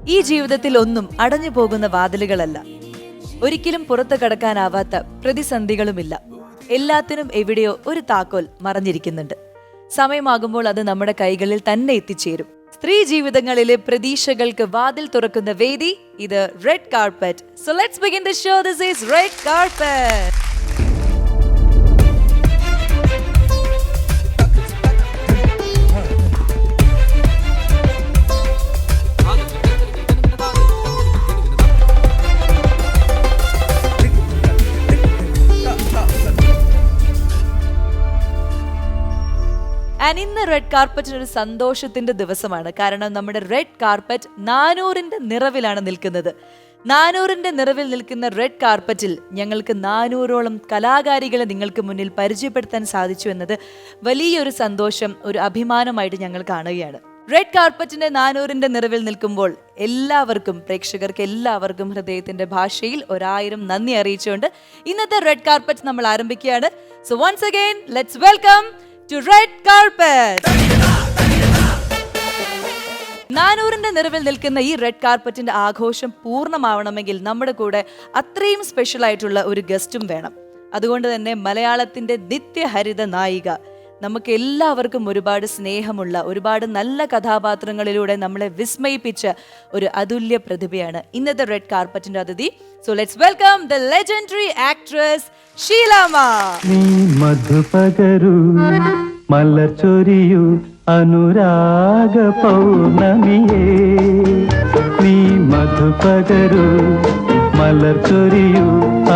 ഈ ജീവിതത്തിൽ ഒന്നും അടഞ്ഞു പോകുന്ന വാതിലുകളല്ല, ഒരിക്കലും പുറത്തു കടക്കാനാവാത്ത പ്രതിസന്ധികളുമില്ല. എല്ലാത്തിനും എവിടെയോ ഒരു താക്കോൽ മറഞ്ഞിരിക്കുന്നുണ്ട്. സമയമാകുമ്പോൾ അത് നമ്മുടെ കൈകളിൽ തന്നെ എത്തിച്ചേരും. സ്ത്രീ ജീവിതങ്ങളിലെ പ്രതീക്ഷകൾക്ക് വാതിൽ തുറക്കുന്ന വേദി, ഇത് red carpet. So let's begin the show. This is red carpet. ഇന്ന് റെഡ് കാർപ്പറ്റിന് ഒരു സന്തോഷത്തിന്റെ ദിവസമാണ്. കാരണം നമ്മുടെ റെഡ് കാർപ്പറ്റ് 400ന്റെ നിറവിലാണ് നിൽക്കുന്നത്. 400ന്റെ നിറവിൽ നിൽക്കുന്ന റെഡ് കാർപ്പറ്റിൽ ഞങ്ങൾക്ക് 400ഓളം കലാകാരികളെ നിങ്ങൾക്ക് മുന്നിൽ പരിചയപ്പെടുത്താൻ സാധിച്ചു എന്നത് വലിയൊരു സന്തോഷം, ഒരു അഭിമാനമായിട്ട് ഞങ്ങൾ കാണുകയാണ്. റെഡ് കാർപ്പറ്റിന്റെ 400ന്റെ നിറവിൽ നിൽക്കുമ്പോൾ എല്ലാവർക്കും, പ്രേക്ഷകർക്ക് എല്ലാവർക്കും ഹൃദയത്തിന്റെ ഭാഷയിൽ 1000 നന്ദി അറിയിച്ചുകൊണ്ട് ഇന്നത്തെ റെഡ് കാർപ്പറ്റ് നമ്മൾ ആരംഭിക്കുകയാണ്. So once again let's welcome to red carpet. 400ന്റെ നിറവിൽ നിൽക്കുന്ന ഈ റെഡ് കാർപ്പറ്റിന്റെ ആഘോഷം പൂർണ്ണമാവണമെങ്കിൽ നമ്മുടെ കൂടെ അത്രയും സ്പെഷ്യൽ ആയിട്ടുള്ള ഒരു ഗസ്റ്റും വേണം. അതുകൊണ്ട് തന്നെ മലയാളത്തിന്റെ നിത്യഹരിത നായിക, നമുക്ക് എല്ലാവർക്കും ഒരുപാട് സ്നേഹമുള്ള, ഒരുപാട് നല്ല കഥാപാത്രങ്ങളിലൂടെ നമ്മളെ വിസ്മയിപ്പിച്ച ഒരു അതുല്യ പ്രതിഭയാണ് ഇന്നത്തെ റെഡ് കാർപ്പറ്റിന്റെ അതിഥി. So let's welcome the legendary actress Sheelamma. നീ മധുപകരു മലർച്ചൊരിയു അനുരാഗ പൗർണമിയേ, നീ മധുപകരു മലർച്ചൊരിയു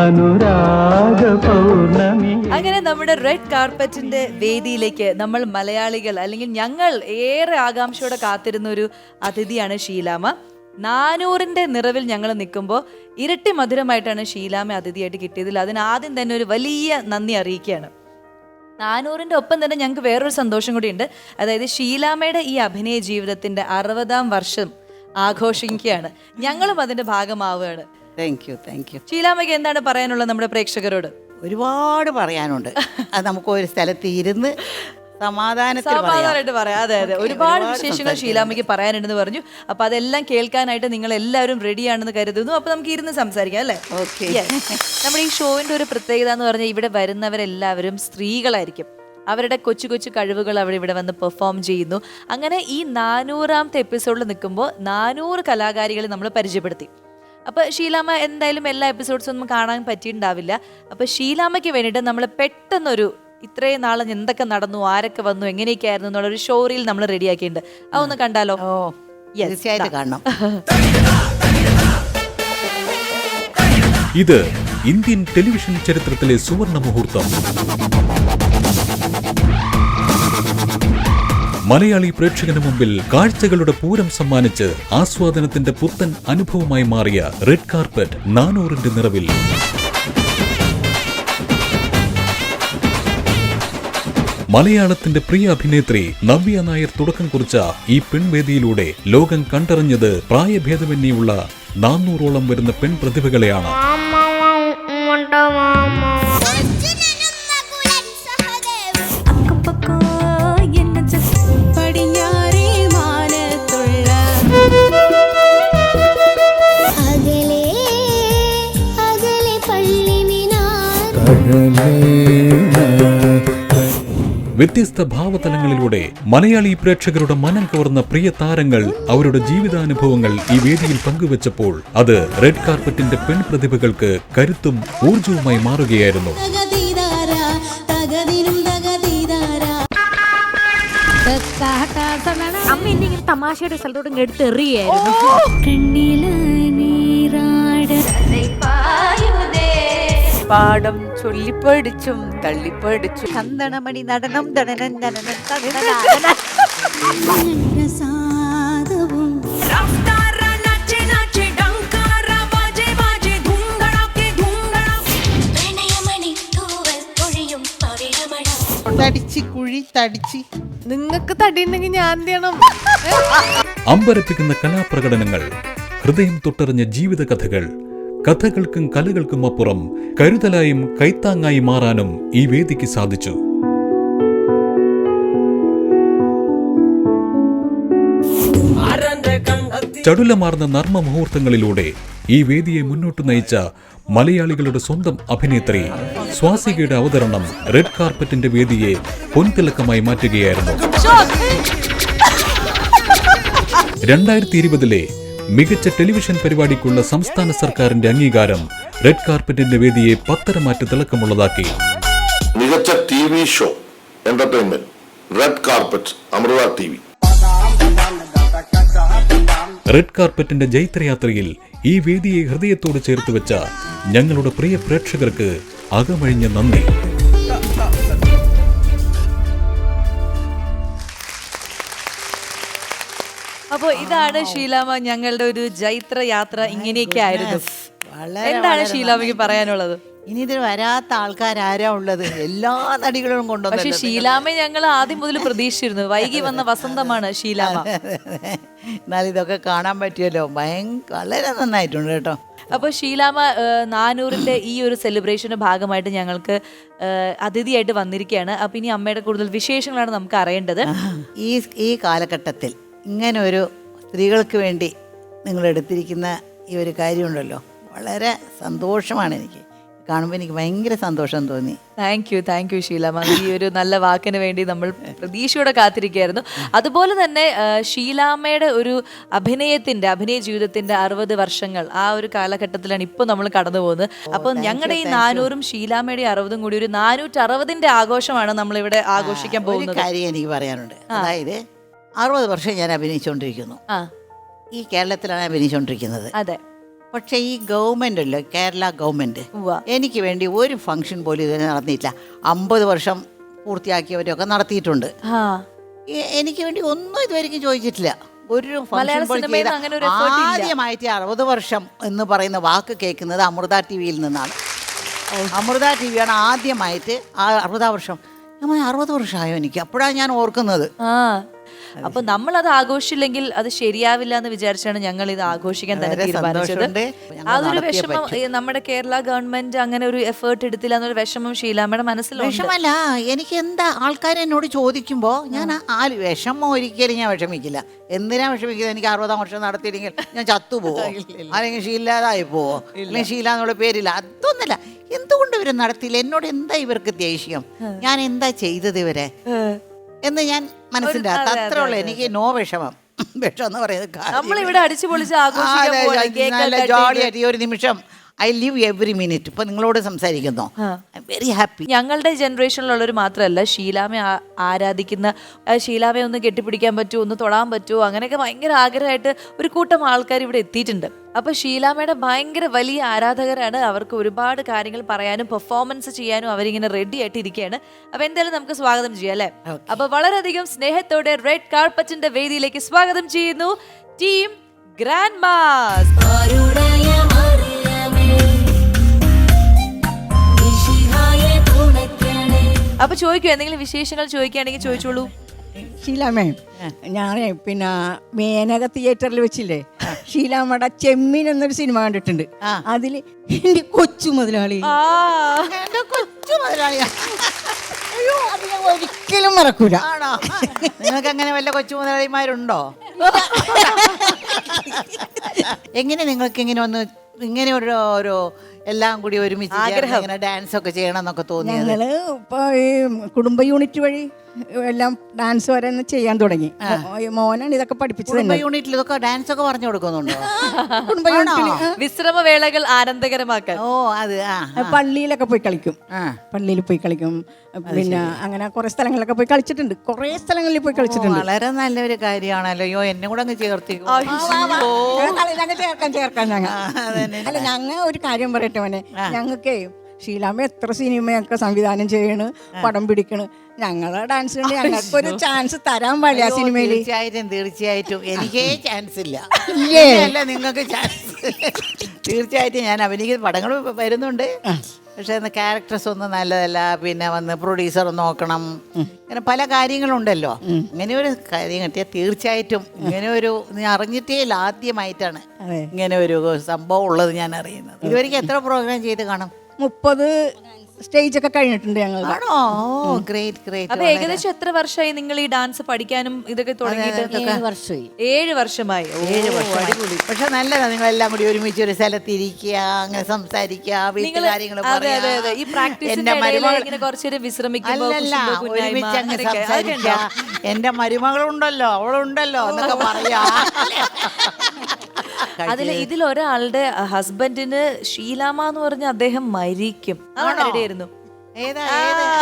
അനുരാഗ പൗർണമി. അങ്ങനെ നമ്മുടെ റെഡ് കാർപ്പറ്റിന്റെ വേദിയിലേക്ക് നമ്മൾ മലയാളികൾ, അല്ലെങ്കിൽ ഞങ്ങൾ ഏറെ ആകാംക്ഷയോടെ കാത്തിരുന്ന ഒരു അതിഥിയാണ് ഷീലാമ്മ. 400ന്റെ നിറവിൽ ഞങ്ങൾ നിൽക്കുമ്പോൾ ഇരട്ടി മധുരമായിട്ടാണ് ഷീലാമ്മ അതിഥിയായിട്ട് കിട്ടിയതിൽ അതിന് ആദ്യം തന്നെ ഒരു വലിയ നന്ദി അറിയിക്കുകയാണ്. 400ന്റെ ഒപ്പം തന്നെ ഞങ്ങൾക്ക് വേറൊരു സന്തോഷം കൂടിയുണ്ട്. അതായത് ഷീലാമ്മയുടെ ഈ അഭിനയ ജീവിതത്തിന്റെ 60ാം വർഷം ആഘോഷിക്കുകയാണ്. ഞങ്ങളും അതിന്റെ ഭാഗമാവുകയാണ്. Thank you. ഷീലാമ്മയ്ക്ക് എന്താണ് പറയാനുള്ളത് നമ്മുടെ പ്രേക്ഷകരോട്? ഒരുപാട് പറയാനുണ്ട്. അത് നമുക്ക് ഒരു സ്ഥലത്ത് ഇരുന്ന് സമാധാനമായിട്ട് പറയാം. അതെ, ഒരുപാട് വിശേഷങ്ങൾ ഷീലാമ്മയ്ക്ക് പറയാനുണ്ടെന്ന് പറഞ്ഞു. അപ്പൊ അതെല്ലാം കേൾക്കാനായിട്ട് നിങ്ങൾ എല്ലാവരും റെഡിയാണെന്ന് കരുതുന്നു. അപ്പൊ നമുക്ക് ഇരുന്ന് സംസാരിക്കാം, അല്ലേ? ഓക്കെ. നമ്മുടെ ഈ ഷോവിന്റെ ഒരു പ്രത്യേകത എന്ന് പറഞ്ഞാൽ ഇവിടെ വരുന്നവരെല്ലാവരും സ്ത്രീകളായിരിക്കും. അവരുടെ കൊച്ചു കൊച്ചു കഴിവുകൾ ഇവിടെ വന്ന് പെർഫോം ചെയ്യുന്നു. അങ്ങനെ ഈ 400ാമത്തെ എപ്പിസോഡിൽ നിൽക്കുമ്പോൾ 400 കലാകാരികളെ നമ്മൾ പരിചയപ്പെടുത്തി. അപ്പൊ ഷീലാമ്മ എന്തായാലും എല്ലാ എപ്പിസോഡ്സും ഒന്നും കാണാൻ പറ്റിയിട്ടുണ്ടാവില്ല. അപ്പൊ ഷീലാമ്മയ്ക്ക് വേണ്ടിയിട്ട് നമ്മൾ പെട്ടെന്നൊരു ഇത്രയും നാളെ എന്തൊക്കെ നടന്നു, ആരൊക്കെ വന്നു, എങ്ങനെയൊക്കെ ആയിരുന്നു എന്നുള്ളൊരു ഷോറിൽ നമ്മൾ റെഡിയാക്കിയിട്ടുണ്ട്. അതൊന്ന് കണ്ടാലോ? തീർച്ചയായിട്ടും കാണണം. ഇത് ഇന്ത്യൻ ടെലിവിഷൻ ചരിത്രത്തിലെ സുവർണ മുഹൂർത്തം. മലയാളി പ്രേക്ഷകന് മുമ്പിൽ കാഴ്ചകളുടെ പൂരം സമ്മാനിച്ച് ആസ്വാദനത്തിന്റെ പുത്തൻ അനുഭവമായി മാറിയ റെഡ് കാർപ്പറ്റ് 400ന്റെ നിറവിൽ. മലയാളത്തിന്റെ പ്രിയ അഭിനേത്രി നവ്യ നായർ തുടക്കം കുറിച്ച ഈ പെൺവേദിയിലൂടെ ലോകം കണ്ടറിഞ്ഞത് പ്രായഭേദമന്യുള്ള 400ഓളം വരുന്ന പെൺപ്രതിഭകളെയാണ്. വ്യത്യസ്ത ഭാവതലങ്ങളിലൂടെ മലയാളി പ്രേക്ഷകരുടെ മനം കവർന്ന പ്രിയ താരങ്ങൾ അവരുടെ ജീവിതാനുഭവങ്ങൾ ഈ വേദിയിൽ പങ്കുവച്ചപ്പോൾ അത് റെഡ് കാർപ്പറ്റിന്റെ പെൺപ്രതിഭകൾക്ക് കരുത്തും ഊർജവുമായി മാറുകയായിരുന്നു. അമ്മ എന്തെങ്കിലും തമാശയുടെ സ്ഥലത്തോട്ട് എടുത്തെറിയായിരുന്നു. പാടം ചൊല്ലിപ്പടിച്ചും തള്ളിപ്പടിച്ചും ചന്ദനമണി നടനം തടിച്ച് കുഴി തടിച്ച്. നിങ്ങൾക്ക് തടിയുണ്ടെങ്കിൽ ഞാൻ എന്ത് ചെയ്യണം? അമ്പരപ്പിക്കുന്ന കലാപ്രകടനങ്ങൾ, ഹൃദയം തൊട്ടറിഞ്ഞ ജീവിത കഥകൾ, കഥകൾക്കും കലകൾക്കും അപ്പുറം കരുതലായും കൈത്താങ്ങായി മാറാനും ഈ വേദിക്ക് സാധിച്ചു. ചടുലമാർന്ന നർമ്മ മുഹൂർത്തങ്ങളിലൂടെ ഈ വേദിയെ മുന്നോട്ട് നയിച്ച മലയാളികളുടെ സ്വന്തം അഭിനേത്രി സ്വാസികയുടെ അവതരണം റെഡ് കാർപ്പറ്റിന്റെ വേദിയെ പൊൻതിളക്കമായി മാറ്റുകയായിരുന്നു. 2020 മികച്ച ടെലിവിഷൻ പരിപാടിക്കുള്ള സംസ്ഥാന സർക്കാരിന്റെ അംഗീകാരം റെഡ് കാർപ്പറ്റിന്റെ വേദിയെ പത്തരമാറ്റ് തിളക്കമുള്ളതാക്കി. മികച്ച TV show entertainment red carpet Amrita TV. Red കാർപ്പറ്റിന്റെ ജൈത്രയാത്രയിൽ ഈ വേദിയെ ഹൃദയത്തോട് ചേർത്ത് വെച്ച ഞങ്ങളുടെ പ്രിയ പ്രേക്ഷകർക്ക് അകമഴിഞ്ഞ നന്ദി. അപ്പോ ഇതാണ് ഷീലാമ്മ ഞങ്ങളുടെ ഒരു ജൈത്ര യാത്ര. ഇങ്ങനെയൊക്കെ ആയിരുന്നു. എന്താണ് ഷീലാമ്മയ്ക്ക് പറയാനുള്ളത്? ഇനി ഇതിൽ വരാത്ത ആൾക്കാരാരാ ഉള്ളത്? എല്ലാ നടികളും പക്ഷെ കൊണ്ടുവന്നു. ഷീലാമ്മ ഞങ്ങൾ ആദ്യം മുതൽ പ്രതീക്ഷിച്ചിരുന്നു. വൈകി വന്ന വസന്തമാണ് ഷീലാമ്മ. എന്നാൽ ഇതൊക്കെ കാണാൻ പറ്റിയല്ലോ. വളരെ നന്നായിട്ടുണ്ട് കേട്ടോ. അപ്പോൾ ഷീലാമ്മ 400ന്റെ ഈ ഒരു സെലിബ്രേഷന്റെ ഭാഗമായിട്ട് ഞങ്ങൾക്ക് അതിഥിയായിട്ട് വന്നിരിക്കുകയാണ്. അപ്പൊ ഇനി അമ്മയുടെ കൂടുതൽ വിശേഷങ്ങളാണ് നമുക്ക് അറിയേണ്ടത്. ഈ കാലഘട്ടത്തിൽ ഇങ്ങനെ ഒരു സ്ത്രീകൾക്ക് വേണ്ടി നിങ്ങൾ എടുത്തിരിക്കുന്ന ഈ ഒരു കാര്യമുണ്ടല്ലോ, വളരെ സന്തോഷമാണ്. എനിക്ക് കാണുമ്പോൾ എനിക്ക് ഭയങ്കര സന്തോഷം തോന്നി. Thank you Sheelamma. ഈ ഒരു നല്ല വാക്കിന് വേണ്ടി നമ്മൾ പ്രതീക്ഷയോടെ കാത്തിരിക്കുകയായിരുന്നു. അതുപോലെ തന്നെ ഷീലാമ്മയുടെ ഒരു അഭിനയ ജീവിതത്തിന്റെ 60 വർഷങ്ങൾ ആ ഒരു കാലഘട്ടത്തിലാണ് ഇപ്പോൾ നമ്മൾ കടന്നു പോകുന്നത്. അപ്പോൾ ഞങ്ങളുടെ ഈ 400ഉം ഷീലാമ്മയുടെ 60ഉം കൂടി ഒരു 460ന്റെ ആഘോഷമാണ് നമ്മളിവിടെ ആഘോഷിക്കാൻ പോകുന്നത്. കാര്യം എനിക്ക് പറയാനുണ്ട്. അതായത് 60 വർഷം ഞാൻ അഭിനയിച്ചുകൊണ്ടിരിക്കുന്നു. ഈ കേരളത്തിലാണ് അഭിനയിച്ചുകൊണ്ടിരിക്കുന്നത്. അതെ. പക്ഷേ ഈ ഗവൺമെന്റ് അല്ലോ, കേരള ഗവൺമെന്റ് എനിക്ക് വേണ്ടി ഒരു ഫംഗ്ഷൻ പോലും ഇതിന് നടന്നിയില്ല. 50 വർഷം പൂർത്തിയാക്കിയവരൊക്കെ നടത്തിയിട്ടുണ്ട്. എനിക്ക് വേണ്ടി ഒന്നും ഇതുവരെയ്ക്കും ചോദിച്ചിട്ടില്ല. ഒരു ഫംഗ്ഷൻ ആദ്യമായിട്ട് 60 വർഷം എന്ന് പറയുന്ന വാക്ക് കേൾക്കുന്നത് അമൃത TVയിൽ നിന്നാണ്. അമൃത TVയാണ് ആദ്യമായിട്ട് 60 വർഷം. 60 വർഷമായോ എനിക്ക്? അപ്പോഴാണ് ഞാൻ ഓർക്കുന്നത്. അപ്പൊ നമ്മൾ അത് ആഘോഷിച്ചില്ലെങ്കിൽ അത് ശരിയാവില്ല എന്ന് വിചാരിച്ചാണ് ഞങ്ങൾ ഇത് ആഘോഷിക്കാൻ തന്നെ തീരുമാനിച്ചത്. അതൊരു വിഷമം നമ്മുടെ കേരള ഗവൺമെന്റ് അങ്ങനെ ഒരു എഫേർട്ട് എടുത്തില്ല എന്നൊരു വിഷമം ഷീലാമ്മയുടെ മനസ്സിലുണ്ട്. വിഷമല്ല, എനിക്ക് എന്താ ആൾക്കാർ എന്നോട് ചോദിക്കുമ്പോ ഞാൻ വിഷമം ഒരിക്കലും ഞാൻ വിഷമിക്കില്ല. എന്തിനാ വിഷമിക്കുന്നത്? എനിക്ക് 60 വർഷം നടത്തിയില്ലെങ്കിൽ ഞാൻ ചത്തുപോവോ, അല്ലെങ്കിൽ ഷീലാതായി പോവോ, അല്ലെങ്കിൽ ഷീല എന്നുള്ള പേരില്ല. അതൊന്നുമില്ല. എന്തുകൊണ്ട് ഇവരെ നടത്തിയില്ല? എന്നോട് എന്താ ഇവർക്ക് ദേഷ്യം? ഞാൻ എന്താ ചെയ്തത് ഇവരെ എന്ന് ഞാൻ മനസ്സിൻ്റെ അത്ര ഉള്ളു. എനിക്ക് നോ വിഷമം. വിഷം എന്ന് പറയുന്നത് അടിച്ചു പൊളിച്ച് നല്ല ജോളിയായിട്ട് ഈ ഒരു നിമിഷം ഐ ലിവ് എവറി മിനിറ്റ്. ഇപ്പൊ നിങ്ങളോട് സംസാരിക്കുന്നു, ഐ എം വെരി ഹാപ്പി. ഞങ്ങളുടെ ജനറേഷനിലുള്ളവർ മാത്രമല്ല, ഷീലാമ്മയെ ആരാധിക്കുന്ന, ഷീലാമ്മയെ ഒന്ന് കെട്ടിപ്പിടിക്കാൻ പറ്റുമോ, ഒന്ന് തൊടാൻ പറ്റുമോ, അങ്ങനെയൊക്കെ ഭയങ്കര ആഗ്രഹമായിട്ട് ഒരു കൂട്ടം ആൾക്കാർ ഇവിടെ എത്തിയിട്ടുണ്ട്. അപ്പൊ ഷീലാമ്മയുടെ ഭയങ്കര വലിയ ആരാധകരാണ്. അവർക്ക് ഒരുപാട് കാര്യങ്ങൾ പറയാനും പെർഫോമൻസ് ചെയ്യാനും അവരിങ്ങനെ റെഡി ആയിട്ട് ഇരിക്കുകയാണ്. അപ്പൊ എന്തായാലും നമുക്ക് സ്വാഗതം ചെയ്യാം അല്ലെ? അപ്പൊ വളരെയധികം സ്നേഹത്തോടെ റെഡ് കാർപ്പറ്റിന്റെ വേദിയിലേക്ക് സ്വാഗതം ചെയ്യുന്നു ടീം ഗ്രാൻഡ് മാസ്. അപ്പൊ ചോദിക്കൂ, എന്തെങ്കിലും വിശേഷങ്ങൾ ചോദിക്കുകയാണെങ്കിൽ ചോദിച്ചോളൂ. ഷീലാമ്മേ, ഞാൻ പിന്നെ മേനക തിയേറ്ററിൽ വെച്ചില്ലേ ഷീലാമ്മയുടെ ചെമ്മീൻ എന്നൊരു സിനിമ കണ്ടിട്ടുണ്ട്. അതില് എന്റെ കൊച്ചു മുതലാളി ഒരിക്കലും മറക്കൂല. ആണോ? നിങ്ങൾക്ക് അങ്ങനെ വല്ല കൊച്ചു മുതലാളിമാരുണ്ടോ? എങ്ങനെ നിങ്ങൾക്ക് ഇങ്ങനെ ഒരു എല്ലാം കൂടി ഒരുമിച്ച് ഇങ്ങനെ ഡാൻസ് ഒക്കെ ചെയ്യണം എന്നൊക്കെ തോന്നി? ഞങ്ങള് ഇപ്പൊ ഈ കുടുംബ യൂണിറ്റ് വഴി എല്ലാം ഡാൻസ് വരെ ചെയ്യാൻ തുടങ്ങി. മോനാണ് ഇതൊക്കെ പഠിപ്പിച്ചത്. കുടുംബ യൂണിറ്റിൽ ഇതൊക്കെ ഡാൻസ് ഒക്കെ പറഞ്ഞു കൊടുക്കുന്നുണ്ടോ? കുടുംബ യൂണിറ്റിൽ വിശ്രമവേളകൾ ആനന്ദകരമാക്കാൻ അത് പള്ളിയിലൊക്കെ പോയി കളിക്കും. പള്ളിയിൽ പോയി കളിക്കും. പിന്നെ അങ്ങനെ കുറെ സ്ഥലങ്ങളിലൊക്കെ പോയി കളിച്ചിട്ടുണ്ട്. കുറെ സ്ഥലങ്ങളിൽ പോയി കളിച്ചിട്ടുണ്ട്. വളരെ നല്ലൊരു കാര്യമാണല്ലോ. അയ്യോ, എന്നെ കൂടെ അങ്ങ് ചേർത്തിക്കും. ചേർക്കാൻ ഞങ്ങൾ അല്ല, ഞങ്ങൾ ഒരു കാര്യം പറയട്ടെ മോനെ, ഞങ്ങൾക്ക് ഷീലാമ്മ എത്ര സിനിമയൊക്കെ സംവിധാനം ചെയ്യണ്, പടം പിടിക്കണ്. ഞങ്ങളെ ഡാൻസ് കൊണ്ട് ഞങ്ങൾക്ക് ഒരു ചാൻസ് തരാൻ പാടില്ല സിനിമയിൽ. തീർച്ചയായിട്ടും എനിക്കേ ചാൻസ് ഇല്ല. നിങ്ങൾക്ക് ചാൻസ് തീർച്ചയായിട്ടും. ഞാൻ അഭിനയിക്കുന്ന പടങ്ങൾ വരുന്നുണ്ട്, പക്ഷെ ക്യാരക്ടേഴ്സ് ഒന്നും നല്ലതല്ല. പിന്നെ വന്ന് പ്രൊഡ്യൂസർ നോക്കണം, അങ്ങനെ പല കാര്യങ്ങളുണ്ടല്ലോ. ഇങ്ങനെ ഒരു കാര്യം കിട്ടിയാൽ തീർച്ചയായിട്ടും ഇങ്ങനെ ഒരു അറിഞ്ഞിട്ടേ ഇല്ല, ആദ്യമായിട്ടാണ് ഇങ്ങനെ ഒരു സംഭവം ഉള്ളത് ഞാൻ അറിയുന്നത്. ഇതുവരെയ്ക്ക് എത്ര പ്രോഗ്രാം ചെയ്ത് കാണും? 30 സ്റ്റേജ് ഒക്കെ കഴിഞ്ഞിട്ടുണ്ട് ഞങ്ങൾ. ആണോ? Great great. അപ്പൊ ഏകദേശം എത്ര വർഷമായി നിങ്ങൾ ഈ ഡാൻസ് പഠിക്കാനും ഇതൊക്കെ തുടങ്ങിയിട്ട്? 7 വർഷമായി. 7 വർഷമായി. 7 വർഷം. പക്ഷെ നല്ലതാ നിങ്ങളെല്ലാം കൂടി ഒരുമിച്ച് ഒരു സ്ഥലത്ത് ഇരിക്കുക, അങ്ങനെ സംസാരിക്കുക, വീട്ടുകാര്യങ്ങൾ പറയാ. ഈ പ്രാക്ടീസിന്റെ ഇങ്ങനെ കുറച്ചേരം വിശ്രമിക്കുമ്പോ അല്ലല്ല, ഒരുമിച്ച് അങ്ങ് സംസാരിക്കുക. എന്റെ മരുമകളുണ്ടല്ലോ, അവളുണ്ടല്ലോ എന്നൊക്കെ പറയാ. ഇതിൽ ഒരാളുടെ ഹസ്ബൻഡിന് ഷീലാമ്മ എന്ന് പറഞ്ഞ അദ്ദേഹം മരിക്കും. ആയിരുന്നു ഏതാ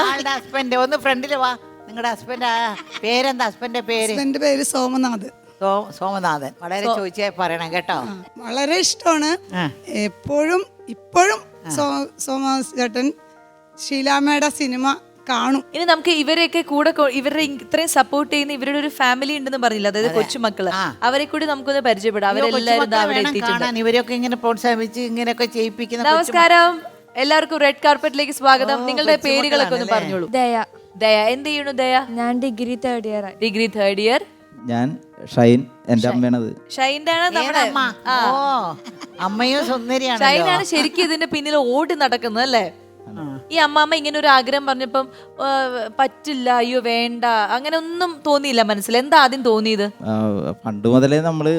ആളുടെ ഹസ്ബൻഡ്? ഒന്ന് ഫ്രണ്ടില് വാ. നിങ്ങളുടെ ഹസ്ബൻഡ് പേരെന്താ? ഹസ്ബൻഡിന്റെ പേര്? എന്റെ പേര് സോമനാഥ്. സോമനാഥൻ. വളരെ ചോദിച്ചേ പറയണം കേട്ടോ. വളരെ ഇഷ്ടമാണ്. ഇപ്പോഴും സോമനാഥ് ചേട്ടൻ ഷീലാമ്മയുടെ സിനിമ കാണും. ഇനി നമുക്ക് ഇവരെയൊക്കെ കൂടെ ഇവരുടെ ഇത്രയും സപ്പോർട്ട് ചെയ്യുന്ന ഇവരുടെ ഒരു ഫാമിലി ഉണ്ടെന്ന് പറഞ്ഞില്ല, അതായത് കൊച്ചുമക്കള്, അവരെ കൂടി നമുക്കൊന്ന് പരിചയപ്പെടാം. അവരെല്ലാവരും അവിടെ എത്തിയിട്ടുണ്ട്. ഇവരൊക്കെ ഇങ്ങനെ പ്രോത്സാഹിപ്പിച്ച് ഇങ്ങനെയൊക്കെ ചെയ്യിപ്പിക്കുന്ന. നമസ്കാരം, എല്ലാവർക്കും റെഡ് കാർപ്പറ്റിലേക്ക് സ്വാഗതം. നിങ്ങളുടെ പേരുകളൊക്കെ ഒന്ന് പറഞ്ഞോളൂ. ദയ. ദയ, എന്ത് ചെയ്യണു ദയ? ഞാൻ degree 3rd year. Degree 3rd year. ഞാൻ ഷൈൻ, എന്റെ അമ്മയാണത്. ഷൈൻ്റെ ആണ് നമ്മുടെ അമ്മയും സുന്ദരിയാണ്. ഷൈനാണ് ശരിക്കും ഇതിന്റെ പിന്നിൽ ഓടി നടക്കുന്നത് അല്ലേ? ഈ അമ്മാമ്മ ഇങ്ങനെ ഒരു ആഗ്രഹം പറഞ്ഞപ്പം പറ്റില്ല, അയ്യോ വേണ്ട, അങ്ങനെ ഒന്നും തോന്നിയില്ല മനസ്സിൽ? എന്താ ആദ്യം തോന്നിയത്? പണ്ട് മുതലേ നമ്മള്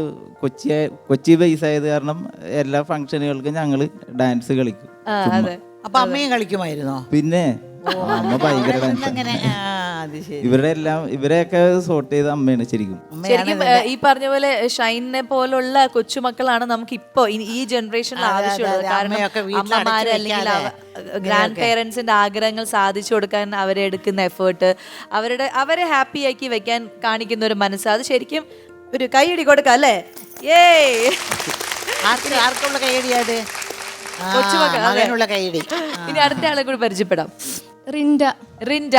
കൊച്ചി ബേസ് ആയത് കാരണം എല്ലാ ഫംഗ്ഷനുകൾക്കും ഞങ്ങള് ഡാൻസ് കളിക്കും. അപ്പൊ അമ്മയും കളിക്കുമായിരുന്നോ? പിന്നെ അമ്മ ഭയങ്കര ഡാൻസ്. ഇവരെയൊക്കെ സോർട്ട് ചെയ്ത അമ്മയാണ് ശരിക്കും. ശരിക്കും ഈ പറഞ്ഞ പോലെ ഷൈനെ പോലുള്ള കൊച്ചുമക്കളാണ് നമുക്ക് ഇപ്പൊ ഈ ജനറേഷനിൽ ആവശ്യമുള്ളത്. കാരണം അമ്മമാര് അല്ലെങ്കിൽ ഗ്രാൻഡ് പേരൻസിന്റെ ആഗ്രഹങ്ങൾ സാധിച്ചു കൊടുക്കാൻ അവരെടുക്കുന്ന എഫേർട്ട്, അവരെ ഹാപ്പി ആക്കി വെക്കാൻ കാണിക്കുന്ന ഒരു മനസ്സ്, അത് ശരിക്കും ഒരു കൈയടി കൊടുക്കാം അല്ലേ? ആർക്കുള്ള കൈയടിയാത്? കൊച്ചുമക്കളുള്ള കൈയടി. ഇനി അടുത്ത ആളെ കൂടി പരിചയപ്പെടാം. റിൻഡ. റിൻഡ.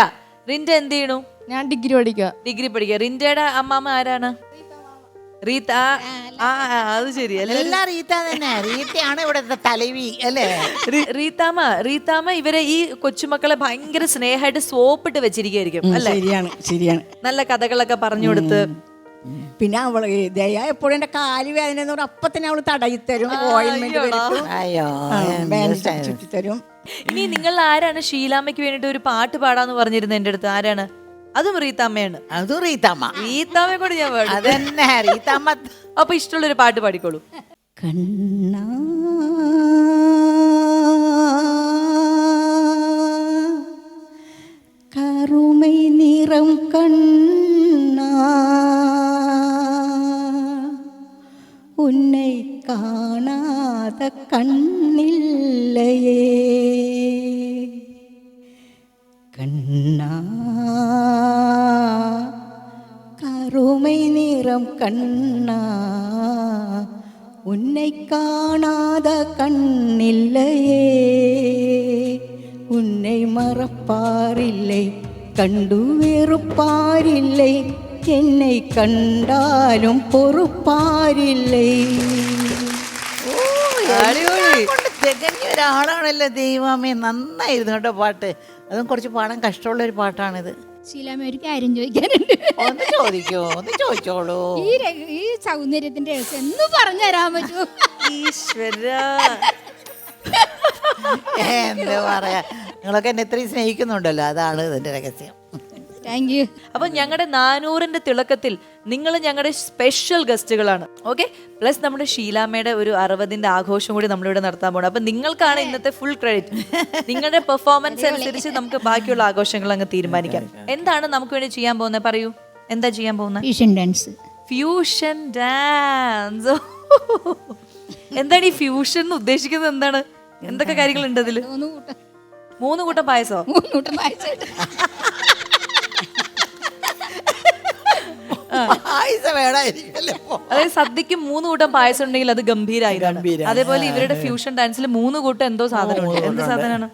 റിൻഡ എന്ത് ചെയ്യണു? ഞാൻ ഡിഗ്രി പഠിക്കുക. ഡിഗ്രി പഠിക്കുക. റിൻഡയുടെ അമ്മാമ്മ ആരാണ്? റീത്ത. അത് ശരി, എല്ലാ റീത്ത തന്നെ. റീത്തയാണ് ഇവിടുത്തെ തലവി അല്ലേ? റീത്താമ്മ ഇവരെ ഈ കൊച്ചുമക്കളെ ഭയങ്കര സ്നേഹമായിട്ട് സോപ്പിട്ട് വെച്ചിരിക്കും അല്ലേ? ശരിയാണ്, ശരിയാണ്. നല്ല കഥകളൊക്കെ പറഞ്ഞു കൊടുത്ത്. പിന്നെ അവള് ദയ എപ്പോഴും എന്റെ കാല് വേദന എന്ന് പറഞ്ഞാൽ അപ്പൊ തന്നെ അവള് തടയിത്തരും, ചുറ്റിത്തരും. ഇനി നിങ്ങൾ ആരാണ് ഷീലാമ്മയ്ക്ക് വേണ്ടിട്ട് ഒരു പാട്ട് പാടാന്ന് പറഞ്ഞിരുന്നത് എന്റെ അടുത്ത്? ആരാണ്? അതും റീത്താമ്മയാണ്. അതും റീത്താമ്മ. റീത്താമ്മയെ കൂടി ഞാൻ പാടും. അതന്നെ റീത്താമ്മ. അപ്പൊ ഇഷ്ടമുള്ളൊരു പാട്ട് പാടിക്കോളൂ. കണ്ണാ കറുമൈ നിറം കണ്ണാ ഉன்னை കാണാத കണ്ണില്ലയേ കണ്ണാ கருமை நிறம் கண்ணா உன்னை காணாத கண்ணில்லையே உன்னை மறப்பாரில்லை கண்டு வெறுப்பாரில்லை என்னை கண்டாலும் പൊറുപ്പാരില്ലേ. തികഞ്ഞ ഒരാളാണല്ലോ ദൈവമേ. നന്നായിരുന്നു കേട്ടോ പാട്ട്. അതും കുറച്ച് പാടാൻ കഷ്ടമുള്ള ഒരു പാട്ടാണിത്. ശീലാമ്മ, ഒരു കാര്യം ചോദിക്കാനുണ്ട്. ഒന്ന് ചോദിച്ചോളൂ. ഈ സൗന്ദര്യത്തിന്റെ രഹസ്യം എന്ന് പറഞ്ഞു തരാൻ പറ്റുമോ? എന്താ പറയാ, നിങ്ങളൊക്കെ എന്നെ ഇത്രയും സ്നേഹിക്കുന്നുണ്ടല്ലോ, അതാണ് ഇതിന്റെ രഹസ്യം. Thank you. അപ്പൊ ഞങ്ങളുടെ 400ന്റെ തിളക്കത്തിൽ നിങ്ങൾ ഞങ്ങളുടെ സ്പെഷ്യൽ ഗസ്റ്റുകളാണ്. ഓക്കെ, പ്ലസ് നമ്മുടെ ഷീലാമ്മയുടെ ഒരു 60ന്റെ ആഘോഷം കൂടി നമ്മളിവിടെ നടത്താൻ പോകണം. അപ്പൊ നിങ്ങൾക്കാണ് ഇന്നത്തെ ഫുൾ ക്രെഡിറ്റ്. നിങ്ങളുടെ പെർഫോമൻസ് അനുസരിച്ച് നമുക്ക് ബാക്കിയുള്ള ആഘോഷങ്ങൾ അങ്ങ് തീരുമാനിക്കാം. എന്താണ് നമുക്ക് വേണ്ടി ചെയ്യാൻ പോകുന്നത്? പറയൂ, എന്താ ചെയ്യാൻ പോകുന്നത്? Fusion dance. Fusion dance. എന്താണ് ഈ ഫ്യൂഷൻ എന്ന് ഉദ്ദേശിക്കുന്നത്? എന്താണ്, എന്തൊക്കെ കാര്യങ്ങളുണ്ട് അതില്? 3 കൂട്ടം പായസോ? 3 കൂട്ടം പായസം. അതായത് സദ്യക്ക് 3 കൂട്ടം പായസം ഉണ്ടെങ്കിൽ അത് ഗംഭീരായിരുന്നു. അതേപോലെ ഇവരുടെ ഫ്യൂഷൻ ഡാൻസിൽ 3 കൂട്ടം എന്തോ സാധനമുണ്ട്. എന്ത് സാധനമാണ്?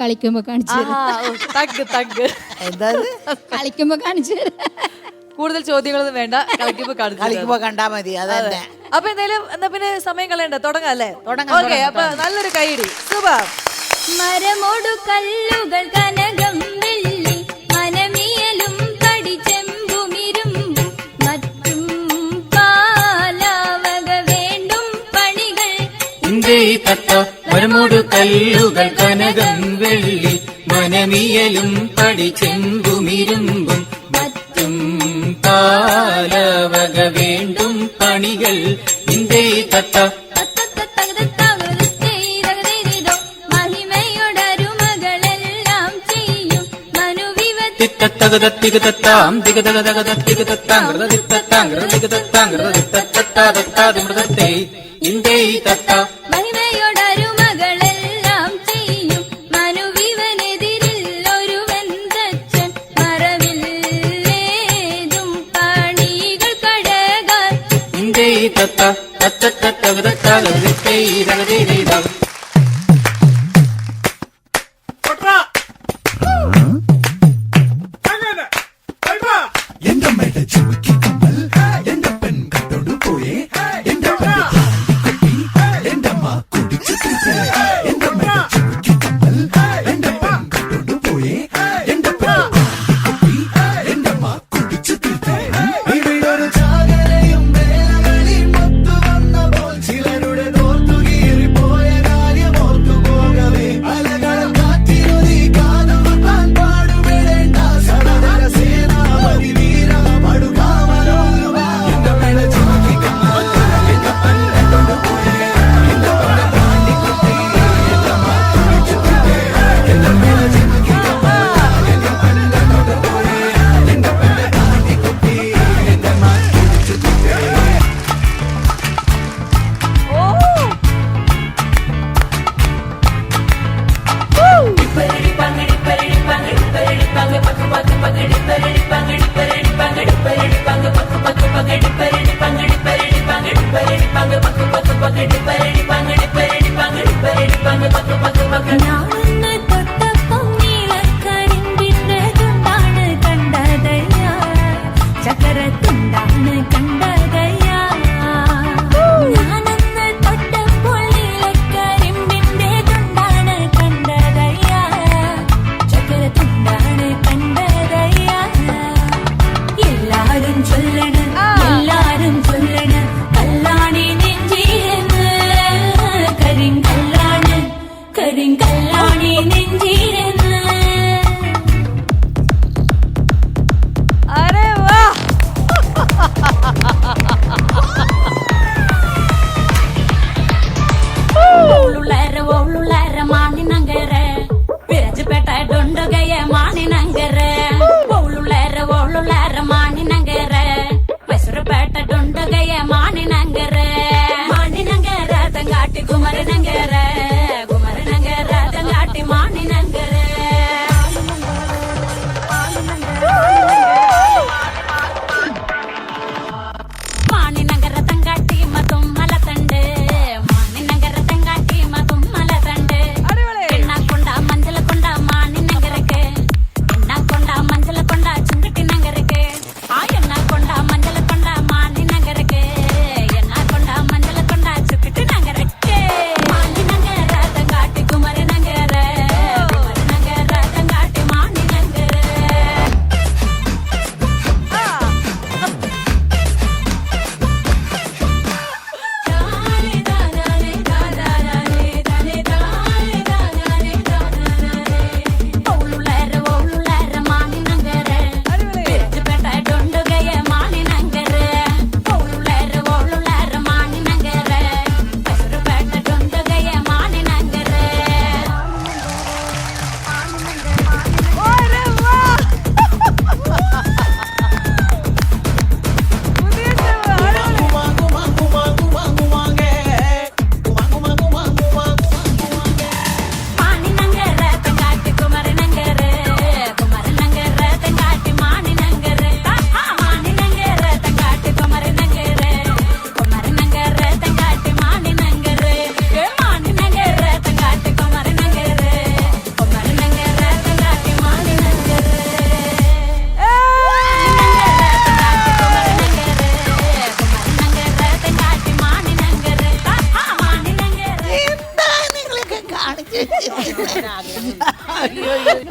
കളിക്കുമ്പോ കാണിച്ചു കളിക്കുമ്പോ കാണിച്ചു. കൂടുതൽ ചോദ്യങ്ങളൊന്നും വേണ്ട, കളിക്കുമ്പോ കണ്ടാ മതി. അതന്നെ. അപ്പൊ എന്തായാലും എന്നാ പിന്നെ സമയം കളയണ്ട, തുടങ്ങാം അല്ലേ? ഓക്കെ, അപ്പൊ നല്ലൊരു കൈയടി. സൂപ്പർ. മരമോടു കല്ലുകൾ കനകം വെള്ളി മനമിയലും തടിച്ചെമ്പുമിരുമ്പും മറ്റും പാലാവക വേണ്ടും പണികൾ മരമോടു കല്ലുകൾ കനകം വെള്ളി മനമിയലും പടിച്ചെമ്പുമിരുമ്പും മറ്റും കാലവക വേണ്ടും പണികൾ നിന്റെ തത്ത തികതത്താം തികതത്താമൃതത്തെ ഇന്ത്യേ തത്ത മഹിമയോടരുമകളെല്ലാം ചെയ്യും മനുവിവനെതിരിൽ ഒരുവൻ തച്ചൻ മറവില്ലേതും പണികൾ കഴകാൻ ഇന്ത്യേ തത്ത തത്തത്തത്തകതത്താകതത്തെ ഇരകതീരേതാ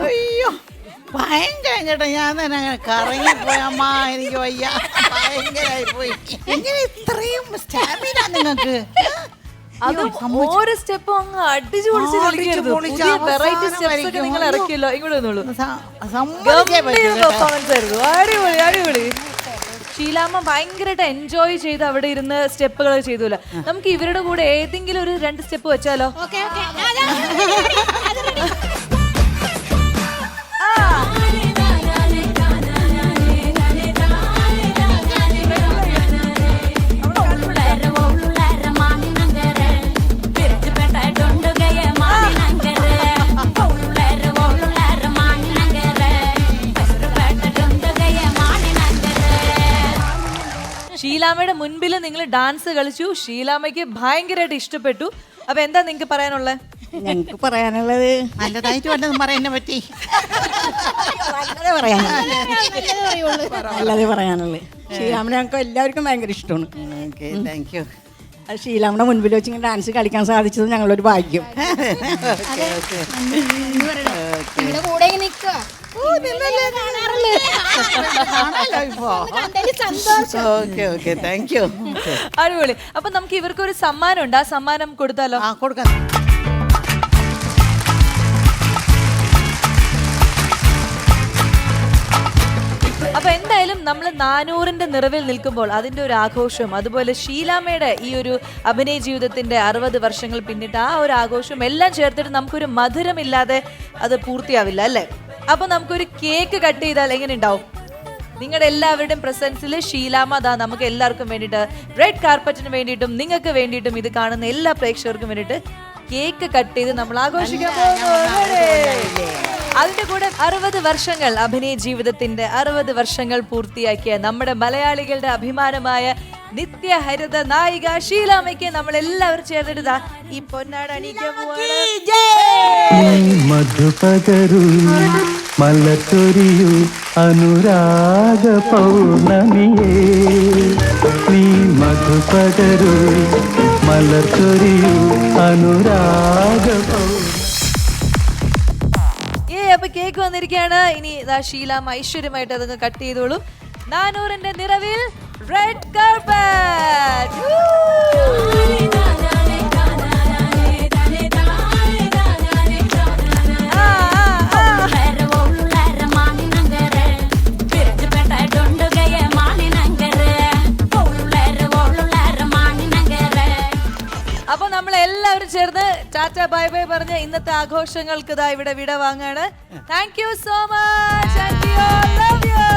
അയ്യോ ഭയങ്കര ചേട്ടാ, ഞാൻ തന്നെ അങ്ങനെ കറങ്ങിപ്പോയമ്മ, എനിക്ക് വയ്യ, ഭയങ്കരമായി പോയി. എങ്ങനെ ഇത്രയും സ്റ്റാമിന നിങ്ങൾക്ക്? അത് ഓരോ സ്റ്റെപ്പും അങ്ങ് അടിച്ചു പൊളിച്ച് കളിക്കരുത്. പുതിയ വെറൈറ്റി സ്റ്റെപ്സ് ഒക്കെ നിങ്ങൾ ഇറക്കിയല്ലോ. ഇങ്ങോട്ട് വന്നോളൂ. പെർഫോമൻസ് ആയിരുന്നു. അടിപൊളി അടിപൊളി. ഷീലാമ്മ ഭയങ്കരമായിട്ട് എൻജോയ് ചെയ്ത് അവിടെ ഇരുന്ന് സ്റ്റെപ്പുകൾ ചെയ്തല്ലോ. നമുക്ക് ഇവരുടെ കൂടെ ഏതെങ്കിലും ഒരു 2 സ്റ്റെപ്പ് വെച്ചാലോ? ഷീലാമ്മയുടെ മുൻപിൽ നിങ്ങൾ ഡാൻസ് കളിച്ചു. ഷീലാമ്മയ്ക്ക് ഭയങ്കരമായിട്ട് ഇഷ്ടപ്പെട്ടു. അപ്പൊ എന്താ നിങ്ങക്ക് പറയാനുള്ളത്? ഞങ്ങൾക്ക് പറയാനുള്ളത് നല്ലതായിട്ട് വല്ലതും പറയാനെ പറ്റി നല്ലതേ പറയാനുള്ളത്. ഷീലാമിനെ ഞങ്ങൾക്ക് എല്ലാവർക്കും ഭയങ്കര ഇഷ്ടമാണ്. Okay, thank you. അത് ഷീലാമിന്റെ മുൻപിൽ വെച്ച് ഇങ്ങനെ ഡാൻസ് കളിക്കാൻ സാധിച്ചത് ഞങ്ങളൊരു ഭാഗ്യം. നിങ്ങളുടെ കൂടെ ഇങ്ങനെ നിൽക്കുക. സന്തോഷം. Okay okay, thank you. അടിപൊളി. അപ്പൊ നമുക്ക് ഇവർക്ക് ഒരു സമ്മാനം ഉണ്ട്. ആ സമ്മാനം കൊടുത്താലോ? കൊടുക്കാം. അപ്പൊ എന്തായാലും നമ്മൾ 400ന്റെ നിറവിൽ നിൽക്കുമ്പോൾ അതിന്റെ ഒരു ആഘോഷം, അതുപോലെ ഷീലാമ്മയുടെ ഈ ഒരു അഭിനയ ജീവിതത്തിന്റെ 60 വർഷങ്ങൾ പിന്നിട്ട് ആ ഒരു ആഘോഷം എല്ലാം ചേർത്തിട്ട് നമുക്കൊരു മധുരമില്ലാതെ അത് പൂർത്തിയാവില്ല അല്ലേ? അപ്പൊ നമുക്കൊരു കേക്ക് കട്ട് ചെയ്താൽ എങ്ങനെ ഉണ്ടാവും? നിങ്ങളുടെ എല്ലാവരുടെയും പ്രസൻസിൽ ഷീലാമ്മ അതാ നമുക്ക് എല്ലാവർക്കും വേണ്ടിയിട്ട്, റെഡ് കാർപ്പറ്റിന് വേണ്ടിയിട്ടും നിങ്ങൾക്ക് വേണ്ടിയിട്ടും, ഇത് കാണുന്ന എല്ലാ പ്രേക്ഷകർക്കും വേണ്ടിയിട്ട് കേക്ക് കട്ട് ചെയ്ത് നമ്മൾ ആഘോഷിക്കാൻ പോകുന്നു. അതിന്റെ കൂടെ 60 വർഷങ്ങൾ അഭിനയ ജീവിതത്തിന്റെ 60 വർഷങ്ങൾ പൂർത്തിയാക്കിയ നമ്മുടെ മലയാളികളുടെ അഭിമാനമായ നിത്യഹരിത നായിക ഷീലാമ്മയ്ക്ക് നമ്മൾ എല്ലാവരും ചേർന്നിട്ട് ഈ പൊന്നാട് അണിയിക്കാൻ പോവാണ്. മധുപകരു മലച്ചൊരിയു അനുരാഗ പൗർണമിയേ, നീ മധുപകരു മലച്ചൊരിയു അനുരാഗ പൗർണമി. അപ്പൊ കേക്ക് വന്നിരിക്കുകയാണ്. ഇനി ഷീലാമ്മ ഐശ്വര്യമായിട്ട് അതൊക്കെ കട്ട് ചെയ്തോളൂ. 400ന്റെ നിറവിൽ റെഡ് കാർപ്പറ്റ്. അപ്പൊ നമ്മൾ എല്ലാവരും ചേർന്ന് ടാറ്റ ബൈ ബൈ പറഞ്ഞ് ഇന്നത്തെ ആഘോഷങ്ങൾക്ക് ഇതാ ഇവിടെ വിട വാങ്ങാണ്. Thank you so much. Love U.